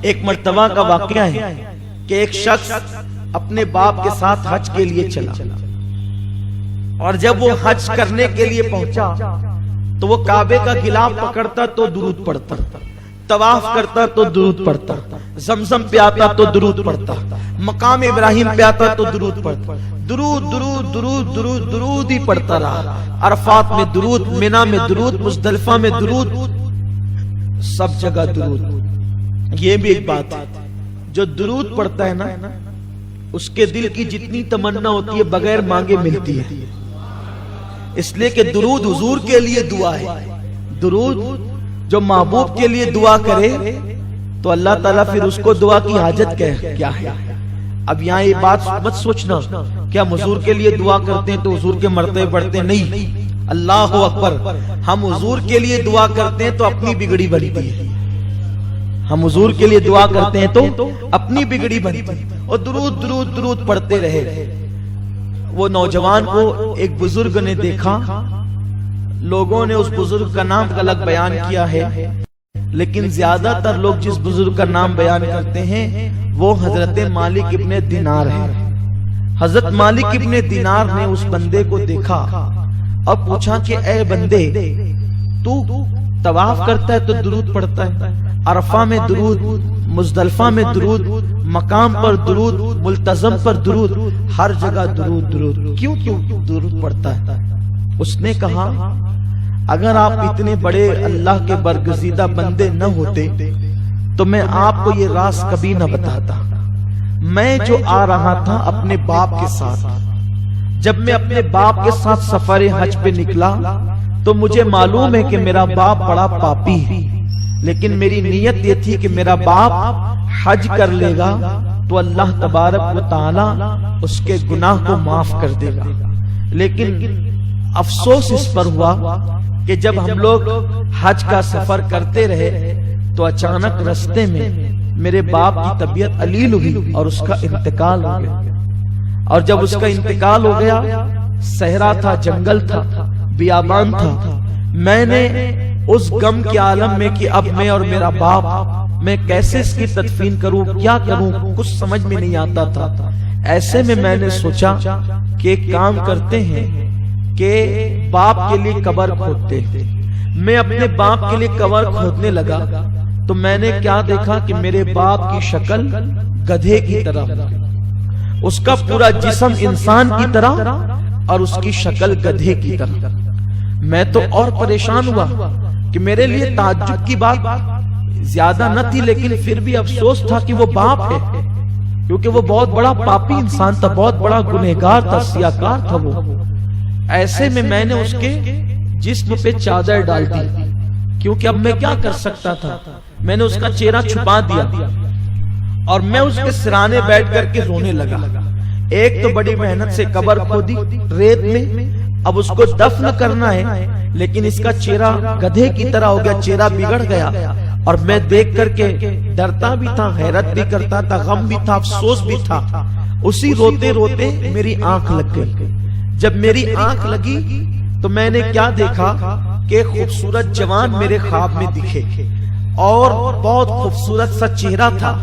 ایک مرتبہ کا واقعہ ہے کہ ایک شخص اپنے باپ کے ساتھ حج کے لیے چلا، اور جب وہ حج کرنے کے لیے پہنچا تو وہ کعبے کا غلاف پکڑتا تو درود پڑھتا، طواف کرتا تو درود پڑھتا، زمزم پہ آتا تو درود پڑھتا، مقام ابراہیم پہ آتا تو درود پڑھتا، درود درود درود درود درود ہی پڑھتا رہا۔ عرفات میں درود، منی میں درود، مزدلفہ میں درود، سب جگہ درود۔ یہ بھی ایک بات ہے، جو درود پڑھتا ہے نا، اس کے دل کی جتنی تمنا ہوتی ہے بغیر مانگے ملتی ہے، اس لیے کہ درود حضور کے لیے دعا ہے۔ درود جو محبوب کے لیے دعا کرے تو اللہ تعالیٰ پھر اس کو دعا کی حاجت کیا ہے۔ اب یہاں یہ بات مت سوچنا کہ ہم حضور کے لیے دعا کرتے ہیں تو حضور کے مرتبے بڑھتے ہیں، نہیں، اللہ اکبر، ہم حضور کے لیے دعا کرتے ہیں تو اپنی بگڑی بنتی ہے، ہم حضور کے لیے دعا کرتے ہیں تو اپنی بگڑی بنتی ہے، اور درود درود درود پڑھتے رہے۔ وہ نوجوان کو ایک بزرگ نے دیکھا، لوگوں نے اس بزرگ کا نام الگ بیان کیا ہے، لیکن زیادہ تر لوگ جس بزرگ کا نام بیان کرتے ہیں وہ حضرت مالک ابن دینار ہے۔ حضرت مالک ابن دینار نے اس بندے کو دیکھا اور پوچھا کہ اے بندے، تو طواف کرتا ہے تو درود پڑھتا ہے، عرفہ میں درود، مزدلفہ میں درود، مقام پر درود، ملتزم پر درود، ہر جگہ درود درود، کیوں درود پڑھتا ہے؟ اس نے کہا اگر آپ اتنے بڑے اللہ کے برگزیدہ بندے نہ ہوتے تو میں آپ کو یہ راز کبھی نہ بتاتا۔ میں جو آ رہا تھا اپنے باپ کے ساتھ، جب میں اپنے باپ کے ساتھ سفر حج پہ نکلا تو مجھے معلوم ہے کہ میرا باپ بڑا پاپی ہے، لیکن میری نیت یہ تھی کہ میرا باپ حج کر لے گا تو اللہ تبارک و تعالی اس کے گناہ کو معاف کر دے گا۔ لیکن افسوس اس پر ہوا کہ جب ہم لوگ حج کا سفر کرتے رہے تو اچانک رستے میں میرے باپ کی طبیعت علیل ہوئی اور اس کا انتقال ہو گیا، اور جب اس کا انتقال ہو گیا، صحرا تھا، جنگل تھا، بیابان تھا، میں نے اس غم کے عالم میں کہ اب میں اور میرا باپ، میں کیسے اس کی تدفین کروں، کیا کروں، کچھ سمجھ میں نہیں آتا تھا۔ ایسے میں نے سوچا کہ ایک کام کرتے ہیں کہ باپ کے لیے قبر کھودتے ہیں۔ میں اپنے باپ کے لیے قبر کھودنے لگا تو میں نے کیا دیکھا کہ میرے باپ کی شکل گدھے کی طرح، اس کا پورا جسم انسان کی طرح اور اس کی شکل گدھے کی طرح۔ میں تو اور پریشان ہوا کہ میرے لیے تعجب کی بات زیادہ نہ تھی، لیکن پھر بھی افسوس تھا کہ وہ باپ ہے، کیونکہ وہ بہت بڑا پاپی انسان تھا، بہت بڑا گنہگار تھا، سیاکار تھا وہ۔ ایسے میں نے اس کے جسم پہ چادر ڈال دی، کیونکہ اب میں کیا کر سکتا تھا، میں نے اس کا چہرہ چھپا دیا اور میں اس کے سرانے بیٹھ کر کے رونے لگا۔ ایک تو بڑی محنت سے قبر کھودی ریت میں، اب اس کو دفن کرنا ہے، لیکن اس کا چہرہ گدھے کی طرح ہو گیا، چہرہ بگڑ گیا، اور میں دیکھ کر کے ڈرتا بھی تھا، حیرت بھی کرتا تھا، غم بھی تھا، افسوس بھی تھا۔ اسی روتے روتے میری آنکھ لگ گئی۔ جب میری آنکھ لگی تو میں نے کیا دیکھا کہ خوبصورت جوان میرے خواب میں دکھے، اور بہت خوبصورت سا چہرہ تھا،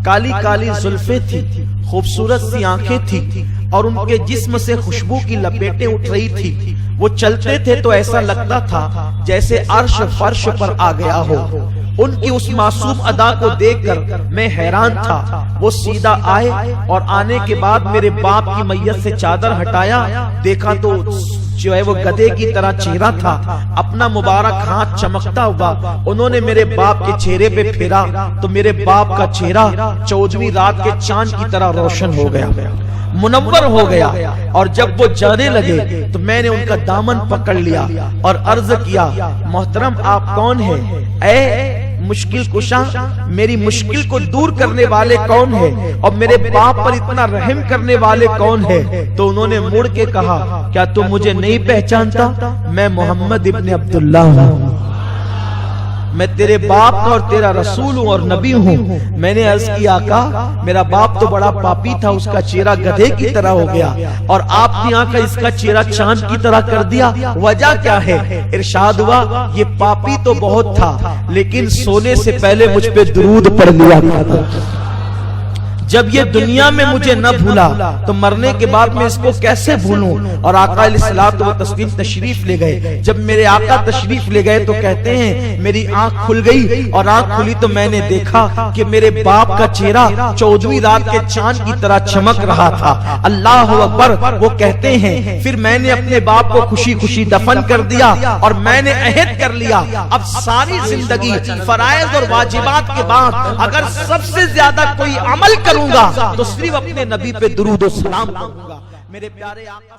کالی کالی زلفیں تھی، خوبصورت سی آنکھیں تھی، اور ان کے جسم سے خوشبو کی لپیٹیں اٹھ رہی تھی۔ وہ چلتے تھے تو ایسا لگتا تھا جیسے عرش فرش پر آ گیا ہو۔ ان کی اس معصوم ادا کو دیکھ کر میں حیران تھا۔ وہ سیدھا آئے اور آنے کے بعد میرے باپ کی میت سے چادر ہٹایا، دیکھا تو جو ہے وہ گدھے کی طرح چہرہ تھا، اپنا مبارک ہاتھ چمکتا ہوا انہوں نے میرے باپ کے چہرے پہ پھیرا تو میرے باپ کا چہرہ 14ویں رات کے چاند کی طرح روشن ہو گیا، منور ہو گیا۔ اور جب وہ جانے لگے تو میں نے ان کا دامن پکڑ لیا اور عرض کیا، محترم آپ کون ہیں؟ اے مشکل کشا، میری مشکل کو دور کرنے والے کون ہیں، اور میرے باپ پر اتنا رحم کرنے والے کون ہیں؟ تو انہوں نے مڑ کے کہا، کیا تم مجھے نہیں پہچانتا؟ میں محمد ابن عبداللہ ہوں۔ میں تیرے باپ کا اور تیرا رسول ہوں اور نبی ہوں. میں نے عرض کی آقا میرا باپ تو بڑا پاپی تھا, اس کا چہرہ گدھے کی طرح ہو گیا, اور آپ نے آقا اس کا چہرہ چاند کی طرح کر دیا, وجہ کیا ہے؟ ارشاد ہوا یہ پاپی تو بہت تھا لیکن سونے سے پہلے مجھ پہ درود پڑھ لیا کرتا تھا. جب یہ دنیا میں مجھے نہ بھولا تو مرنے کے بعد میں اس کو کیسے بھولوں؟ اور آقا علیہ الصلوۃ والتسلیم تشریف لے گئے. جب میرے آقا تشریف لے گئے تو کہتے ہیں میری آنکھ کھل گئی, اور آنکھ کھلی تو میں نے دیکھا کہ میرے باپ کا چہرہ 14ویں رات کے چاند کی طرح چمک رہا تھا. اللہ اکبر. وہ کہتے ہیں پھر میں نے اپنے باپ کو خوشی خوشی دفن کر دیا, اور میں نے عہد کر لیا اب ساری زندگی فرائض اور واجبات کے بعد اگر سب سے زیادہ کوئی عمل کروں گا تو صرف اپنے نبی پہ درود و سلام کروں گا. میرے پیارے آقا